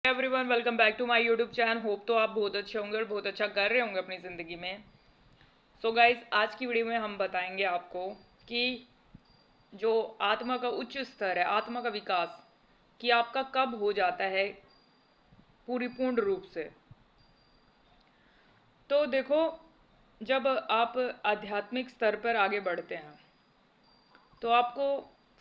Everyone, welcome back to my YouTube channel. Hope तो आप बहुत अच्छे होंगे और बहुत अच्छा कर रहे होंगे अपनी ज़िंदगी में। सो गाइज, आज की वीडियो में हम बताएंगे आपको कि जो आत्मा का उच्च स्तर है, आत्मा का विकास, कि आपका कब हो जाता है पूरी पूर्ण रूप से। तो देखो, जब आप आध्यात्मिक स्तर पर आगे बढ़ते हैं तो आपको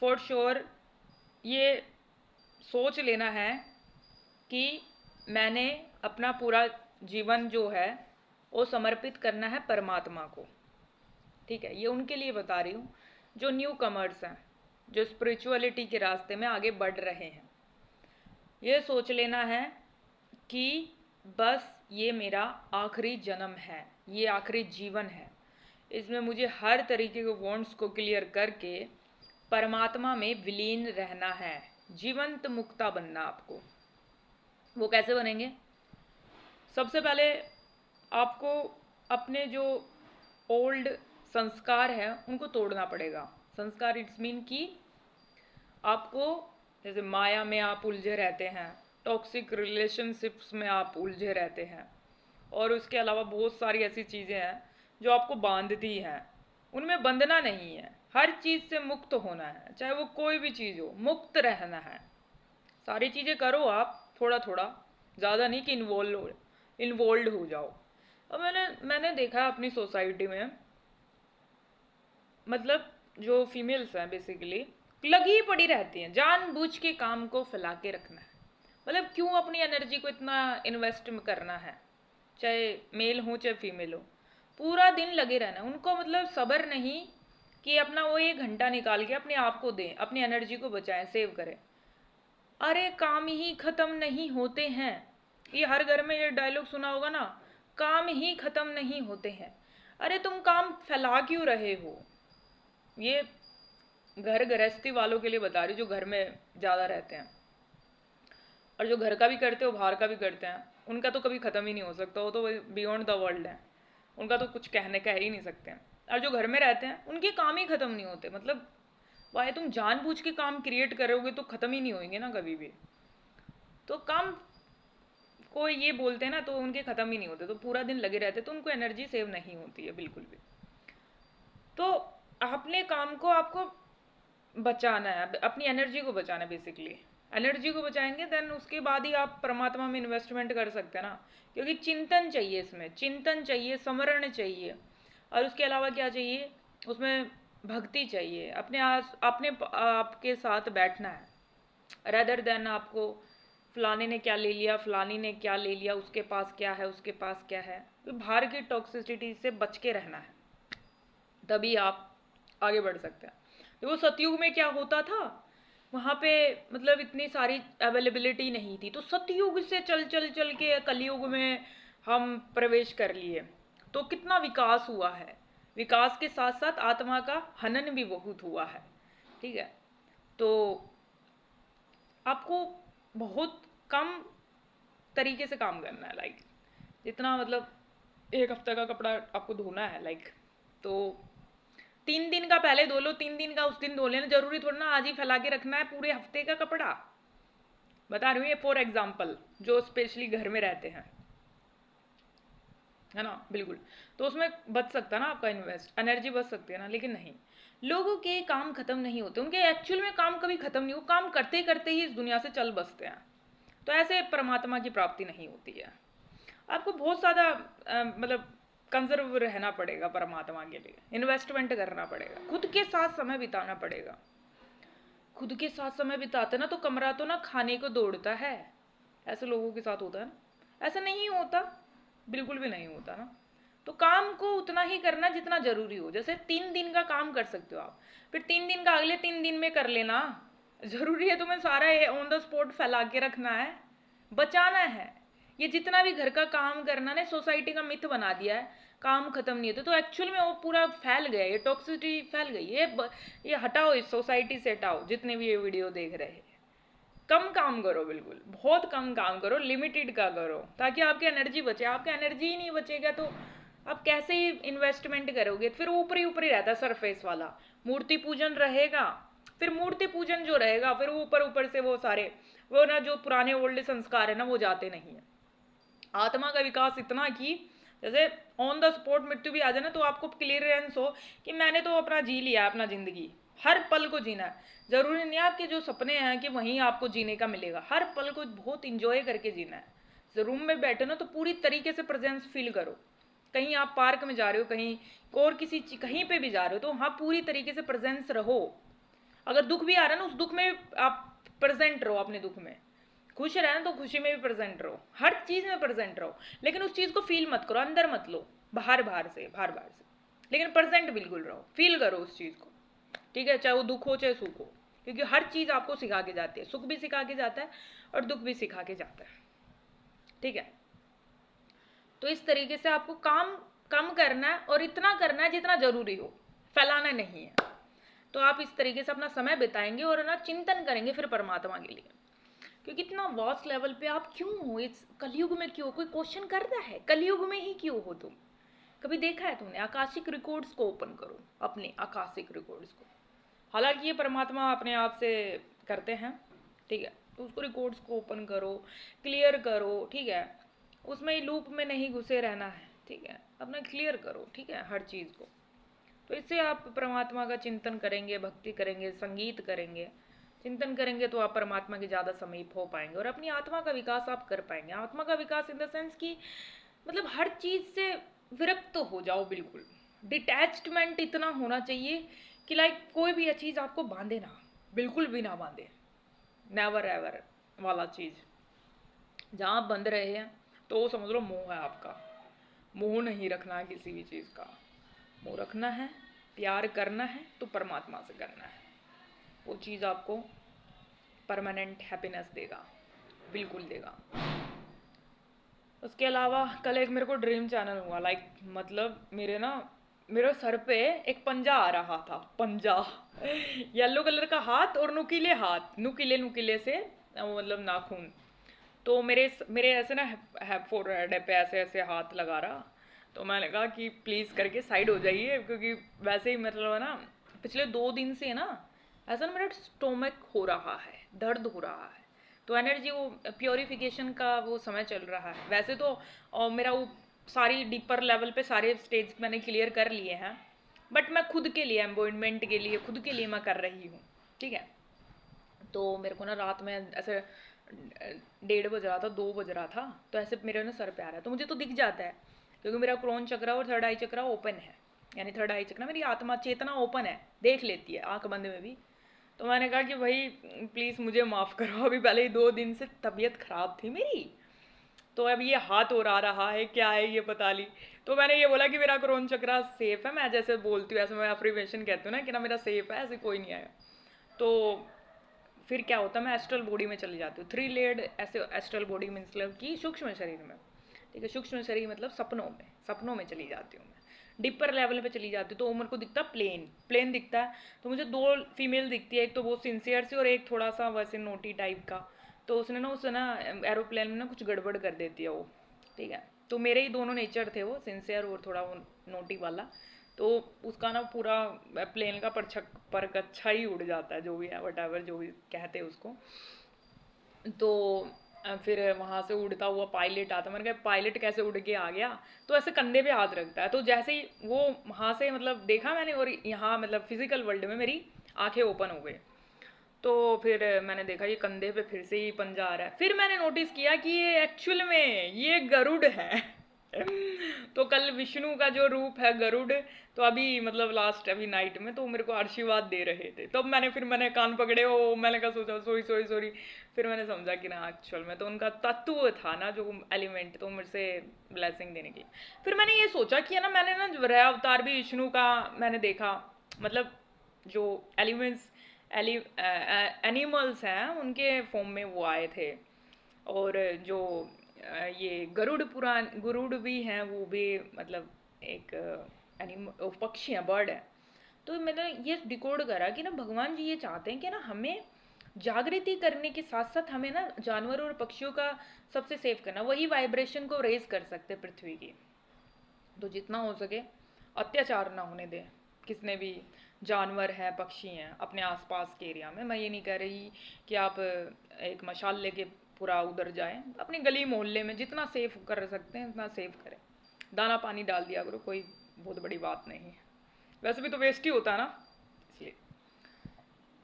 फॉर श्योर ये सोच लेना है कि मैंने अपना पूरा जीवन जो है वो समर्पित करना है परमात्मा को। ठीक है, ये उनके लिए बता रही हूँ जो न्यू कमर्स हैं, जो स्पिरिचुअलिटी के रास्ते में आगे बढ़ रहे हैं। ये सोच लेना है कि बस ये मेरा आखिरी जन्म है, ये आखिरी जीवन है, इसमें मुझे हर तरीके के वांट्स को क्लियर करके परमात्मा में विलीन रहना है, जीवंत मुक्ता बनना आपको। वो कैसे बनेंगे? सबसे पहले आपको अपने जो ओल्ड संस्कार हैं उनको तोड़ना पड़ेगा। संस्कार इट्स मीन कि आपको, जैसे माया में आप उलझे रहते हैं, टॉक्सिक रिलेशनशिप्स में आप उलझे रहते हैं, और उसके अलावा बहुत सारी ऐसी चीज़ें हैं जो आपको बांधती हैं, उनमें बंधना नहीं है। हर चीज़ से मुक्त होना है, चाहे वो कोई भी चीज़ हो, मुक्त रहना है। सारी चीज़ें करो आप थोड़ा थोड़ा, ज़्यादा नहीं कि इन्वॉल्व हो जाओ। अब मैंने देखा है अपनी सोसाइटी में, मतलब जो फीमेल्स हैं बेसिकली लगी पड़ी रहती हैं, जानबूझ के काम को फैला के रखना है। मतलब क्यों अपनी एनर्जी को इतना इन्वेस्ट करना है, चाहे मेल हो चाहे फीमेल हो। पूरा दिन लगे रहना उनको, मतलब सब्र नहीं कि अपना वो 1 घंटा निकाल के अपने आप को दें, अपनी एनर्जी को बचाएं, सेव करें। अरे काम ही खत्म नहीं होते हैं। ये हर घर में ये डायलॉग सुना होगा ना, काम ही खत्म नहीं होते हैं। अरे तुम काम फैला क्यों रहे हो? ये घर गृहस्थी वालों के लिए बता रही हूँ, जो घर में ज़्यादा रहते हैं, और जो घर का भी करते हैं वो बाहर का भी करते हैं। उनका तो कभी ख़त्म ही नहीं हो सकता, वो तो बियॉन्ड द वर्ल्ड है, उनका तो कुछ कहने कह ही नहीं सकते हैं। और जो घर में रहते हैं उनके काम ही ख़त्म नहीं होते। मतलब वाह, तुम जानबूझ के काम क्रिएट करोगे तो ख़त्म ही नहीं होंगे ना कभी भी। तो काम को ये बोलते हैं ना, तो उनके ख़त्म ही नहीं होते, तो पूरा दिन लगे रहते, तो उनको एनर्जी सेव नहीं होती है बिल्कुल भी। तो अपने काम को आपको बचाना है, अपनी एनर्जी को बचाना है बेसिकली। एनर्जी को बचाएंगे देन उसके बाद ही आप परमात्मा में इन्वेस्टमेंट कर सकते हैं ना। क्योंकि चिंतन चाहिए, इसमें चिंतन चाहिए, स्मरण चाहिए, और उसके अलावा क्या चाहिए उसमें? भक्ति चाहिए। अपने आपके साथ बैठना है, रेदर देन आपको फलाने ने क्या ले लिया, फलानी ने क्या ले लिया, उसके पास क्या है, उसके पास क्या है। तो बाहर की टॉक्सिसिटी से बच के रहना है, तभी आप आगे बढ़ सकते हैं। देखो सतयुग में क्या होता था, वहाँ पे मतलब इतनी सारी अवेलेबिलिटी नहीं थी, तो सतयुग से चल चल चल के कलयुग में हम प्रवेश कर लिए, तो कितना विकास हुआ है। विकास के साथ साथ आत्मा का हनन भी बहुत हुआ है। ठीक है, तो आपको बहुत कम तरीके से काम करना है। लाइक जितना, मतलब 1 हफ्ते का कपड़ा आपको धोना है, लाइक तो 3 दिन का पहले धो लो, 3 दिन का उस दिन धो लेना। जरूरी थोड़ा ना आज ही फैला के रखना है पूरे हफ्ते का कपड़ा। बता रही हूँ ये फॉर एग्जाम्पल, जो स्पेशली घर में रहते हैं, है ना, बिल्कुल। तो उसमें बच सकता है ना आपका इन्वेस्ट, एनर्जी बच सकती है ना। लेकिन नहीं, लोगों के काम खत्म नहीं होते, उनके एक्चुअल में काम कभी खत्म नहीं हो, काम करते करते ही इस दुनिया से चल बसते हैं। तो ऐसे परमात्मा की प्राप्ति नहीं होती है। आपको बहुत ज़्यादा मतलब कंजर्व रहना पड़ेगा परमात्मा के लिए, इन्वेस्टमेंट करना पड़ेगा, खुद के साथ समय बिताना पड़ेगा। खुद के साथ समय बिताते ना तो कमरा तो ना खाने को दौड़ता है। ऐसे लोगों के साथ होता है ना, ऐसा नहीं होता, बिल्कुल भी नहीं होता ना। तो काम को उतना ही करना जितना जरूरी हो। जैसे 3 दिन का काम कर सकते हो आप, फिर 3 दिन का अगले 3 दिन में कर लेना। जरूरी है तुम्हें सारा ऑन द स्पॉट फैला के रखना है? बचाना है। ये जितना भी घर का काम करना ने सोसाइटी का मिथ बना दिया है, काम खत्म नहीं होता, तो एक्चुअल में वो पूरा फैल गया, ये टॉक्सिसिटी फैल गई। ये हटाओ, इस सोसाइटी से हटाओ, जितने भी ये वीडियो देख रहे हैं। कम काम करो, बिल्कुल बहुत कम काम करो, लिमिटेड का करो, ताकि आपकी एनर्जी बचे। आपकी एनर्जी ही नहीं बचेगा तो आप कैसे ही इन्वेस्टमेंट करोगे? फिर ऊपर ही रहता है, सरफेस वाला। मूर्ति पूजन रहेगा, फिर मूर्ति पूजन जो रहेगा, फिर ऊपर ऊपर से वो सारे वो ना जो पुराने ओल्ड संस्कार है ना वो जाते नहीं है। आत्मा का विकास इतना कि जैसे ऑन द स्पॉट मृत्यु भी आ जाए ना तो आपको क्लियरेंस हो कि मैंने तो अपना जी लिया, अपना जिंदगी हर पल को जीना है। जरूरी नहीं आपके जो सपने हैं कि वहीं आपको जीने का मिलेगा, हर पल को बहुत इंजॉय करके जीना है। रूम में बैठे ना तो पूरी तरीके से प्रेजेंस फील करो। कहीं आप पार्क में जा रहे हो, कहीं और किसी कहीं पे भी जा रहे हो तो वहाँ पूरी तरीके से प्रेजेंस रहो। अगर दुख भी आ रहा है ना उस दुख में आप प्रेजेंट रहो, अपने दुख में खुश रहना तो खुशी में भी प्रेजेंट रहो, हर चीज में प्रेजेंट रहो। लेकिन उस चीज को फील मत करो, अंदर मत लो, बाहर बाहर से लेकिन प्रेजेंट बिल्कुल रहो, फील करो उस चीज को। ठीक है, चाहे वो दुख हो चाहे सुख हो, क्योंकि हर चीज आपको सिखा के जाती है। सुख भी सिखा के जाता है और दुख भी सिखा के जाता है। ठीक है, तो इस तरीके से आपको काम कम करना है और इतना करना है जितना जरूरी हो, फैलाना नहीं है। तो आप इस तरीके से अपना समय बिताएंगे और ना चिंतन करेंगे फिर परमात्मा के लिए। क्योंकि इतना वास्ट लेवल पे आप क्यों हो, इस कलयुग में क्यों, कोई क्वेश्चन करता है कलयुग में ही क्यों हो तुम? कभी देखा है तुमने? आकाशिक रिकॉर्ड्स को ओपन करो, अपने आकाशिक रिकॉर्ड्स को। हालांकि ये परमात्मा अपने आप से करते हैं, ठीक है, तो उसको रिकॉर्ड्स को ओपन करो, क्लियर करो। ठीक है, उसमें लूप में नहीं घुसे रहना है। ठीक है, अपना क्लियर करो, ठीक है, हर चीज़ को। तो इससे आप परमात्मा का चिंतन करेंगे, भक्ति करेंगे, संगीत करेंगे, चिंतन करेंगे तो आप परमात्मा के ज़्यादा समीप हो पाएंगे और अपनी आत्मा का विकास आप कर पाएंगे। आत्मा का विकास इन द सेंस कि मतलब हर चीज़ से विरक्त तो हो जाओ, बिल्कुल डिटैचमेंट इतना होना चाहिए कि लाइक कोई भी चीज़ आपको बांधे ना, बिल्कुल भी ना बांधे, नेवर एवर वाला चीज़। जहाँ आप बंध रहे हैं तो समझ लो मोह है आपका। मोह नहीं रखना है किसी भी चीज़ का, मोह रखना है, प्यार करना है तो परमात्मा से करना है। वो चीज़ आपको परमानेंट हैप्पीनेस देगा, बिल्कुल देगा। उसके अलावा कल एक मेरे को ड्रीम चैनल हुआ, लाइक मतलब मेरे सर पे एक पंजा आ रहा था, पंजा येलो कलर का हाथ और नुकीले हाथ, नुकीले नुकीले से मतलब नाखून। तो मेरे ऐसे ना फोरहेड पे ऐसे ऐसे हाथ लगा रहा। तो मैंने कहा कि प्लीज़ करके साइड हो जाइए, क्योंकि वैसे ही मतलब है ना पिछले 2 दिन से ना ऐसा ना मेरा स्टोमक हो रहा है, दर्द हो रहा है। तो एनर्जी वो प्योरिफिकेशन का वो समय चल रहा है। वैसे तो मेरा वो सारी डीपर लेवल पे सारे स्टेज मैंने क्लियर कर लिए हैं, बट मैं खुद के लिए एम्बॉयमेंट के लिए खुद के लिए मैं कर रही हूँ। ठीक है, तो मेरे को ना रात में ऐसे 1:30 बज रहा था, 2 बज रहा था, तो ऐसे मेरे ना सर पे आ रहा है। तो मुझे तो दिख जाता है क्योंकि मेरा क्रोन चक्र और थर्ड आई चक्र ओपन है, यानी थर्ड आई चक्र मेरी आत्मा चेतना ओपन है, देख लेती है आंख बंद में भी। तो मैंने कहा कि भाई प्लीज़ मुझे माफ़ करो, अभी पहले ही 2 दिन से तबीयत ख़राब थी मेरी, तो अब ये हाथ और आ रहा है, क्या है ये बता ली। तो मैंने ये बोला कि मेरा क्रोन चक्र सेफ है, मैं जैसे बोलती हूँ ऐसे मैं अफ्रीमेशन कहती हूँ ना कि ना मेरा सेफ है, ऐसे कोई नहीं आएगा। तो फिर क्या होता है, मैं एस्ट्रल बॉडी में चली जाती हूँ। 3 लेयर्ड ऐसे एस्ट्रल बॉडी मतलब कि सूक्ष्म शरीर में। ठीक है, सूक्ष्म शरीर मतलब सपनों में चली जाती हूँ मैं, डिपर लेवल पे चली जाती हूँ। तो मेरे को दिखता प्लेन दिखता है। तो मुझे 2 फीमेल दिखती है, एक तो बहुत सिंसियर सी और एक थोड़ा सा वैसे नोटी टाइप का। तो उसने ना एरोप्लेन में ना कुछ गड़बड़ कर देती है वो। ठीक है, तो मेरे ही दोनों नेचर थे, वो सिंसियर और थोड़ा वो नोटी वाला। तो उसका ना पूरा प्लेन का परकच्छा ही उड़ जाता है, जो भी है वट एवर जो भी कहते हैं उसको। तो फिर वहाँ से उड़ता हुआ पायलट आता, मैंने कहा पायलट कैसे उड़ के आ गया। तो ऐसे कंधे पे हाथ रखता है, तो जैसे ही वो वहाँ से मतलब देखा मैंने, और यहाँ मतलब फिजिकल वर्ल्ड में मेरी आंखें ओपन हो गई। तो फिर मैंने देखा ये कंधे पे फिर से ही पंजा आ रहा है। फिर मैंने नोटिस किया कि ये एक्चुअल में ये गरुड़ है तो कल विष्णु का जो रूप है गरुड़, तो अभी मतलब लास्ट अभी नाइट में तो मेरे को आशीर्वाद दे रहे थे। तब मैंने कान पकड़े, ओ मैंने कहा सोचा सॉरी सॉरी सॉरी। फिर मैंने समझा कि ना एक्चुअल में तो उनका तत्व था ना जो एलिमेंट, तो मेरे से ब्लेसिंग देने के लिए। फिर मैंने ये सोचा कि है ना मैंने ना वराह अवतार भी विष्णु का मैंने देखा, मतलब जो एलिमेंट्स एनिमल्स हैं उनके फॉर्म में वो आए थे। और जो ये गरुड़ भी हैं, वो भी मतलब एक पक्षी है, बर्ड है। तो मैंने ये डिकोड करा कि ना भगवान जी ये चाहते हैं कि ना हमें जागृति करने के साथ साथ हमें ना जानवरों और पक्षियों का सबसे सेव करना, वही वाइब्रेशन को रेज कर सकते पृथ्वी की। तो जितना हो सके अत्याचार ना होने दें, किसने भी जानवर हैं, पक्षी हैं अपने आसपास के एरिया में, मैं ये नहीं कह रही कि आप एक मशाल लेके पूरा उधर जाएं, अपनी गली मोहल्ले में जितना सेफ कर सकते हैं उतना सेफ करें। दाना पानी डाल दिया करो, कोई बहुत बड़ी बात नहीं है, वैसे भी तो वेस्ट ही होता है ना, इसलिए।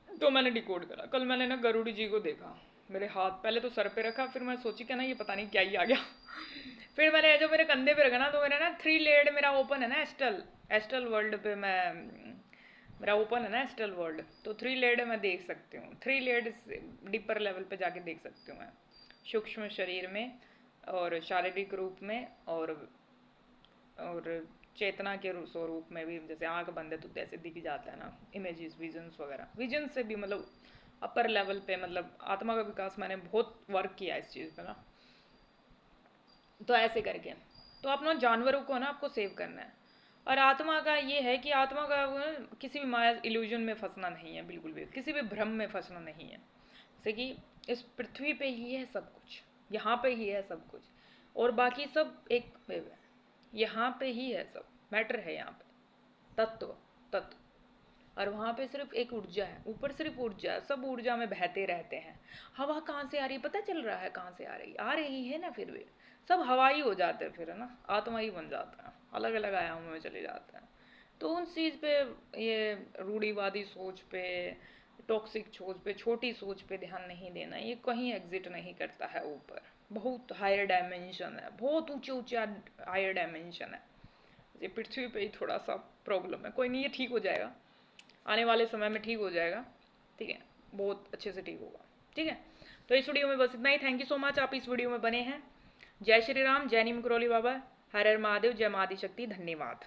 तो मैंने डिकोड करा। कल मैंने ना गरुड़ जी को देखा, मेरे हाथ पहले तो सर पे रखा, फिर मैं सोची कि ना ये पता नहीं क्या ही आ गया फिर मैंने जो मेरे कंधे पे रखा ना, तो मेरा ना 3 लेयर्ड मेरा ओपन है ना, एस्टल एस्टल वर्ल्ड पे मैं मेरा ओपन है ना एस्टल वर्ल्ड, तो 3 लेयर्ड मैं देख सकती हूँ, 3 लेयर्ड डीपर लेवल पे जाके देख सकती हूँ मैं, सूक्ष्म शरीर में और शारीरिक रूप में और चेतना के स्वरूप में भी, जैसे आंख बंद है तो ऐसे दिख जाता है ना, इमेजेस, विजन्स वगैरह, विजन से भी मतलब अपर लेवल पे, मतलब आत्मा का विकास मैंने बहुत वर्क किया इस चीज़ पे ना। तो ऐसे करके तो अपना जानवरों को ना आपको सेव करना है। और आत्मा का ये है कि आत्मा का किसी भी माया इल्यूजन में फंसना नहीं है, बिल्कुल भी किसी भी भ्रम में फंसना नहीं है। जैसे कि इस पृथ्वी पे ही है सब कुछ, यहाँ पे ही है सब कुछ, और बाकी सब एक वेव है, यहाँ पे ही है सब, मैटर है यहाँ पे, तत्व तत्व। और वहाँ पे सिर्फ एक ऊर्जा है, ऊपर सिर्फ ऊर्जा है, सब ऊर्जा में बहते रहते हैं। हवा कहाँ से आ रही है पता चल रहा है, कहाँ से आ रही है ना, फिर भी सब हवा ही हो जाते हैं, फिर है ना, आत्मा ही बन जाता है, अलग अलग आयामों में चले जाते हैं। तो उन चीज़ पे, ये रूढ़िवादी सोच पे, टॉक्सिक सोच पे, छोटी सोच पे ध्यान नहीं देना, ये कहीं एग्जिट नहीं करता है ऊपर। बहुत हायर डायमेंशन है, बहुत ऊंचे ऊंचे हायर डायमेंशन है। ये पृथ्वी पे ही थोड़ा सा प्रॉब्लम है, कोई नहीं, ये ठीक हो जाएगा, आने वाले समय में ठीक हो जाएगा, ठीक है, बहुत अच्छे से ठीक होगा, ठीक है। तो इस वीडियो में बस इतना ही। थैंक यू सो मच, आप इस वीडियो में बने हैं। जय श्री राम, जय नीम करोली बाबा, हर हर महादेव, जय माँ आदि शक्ति, धन्यवाद।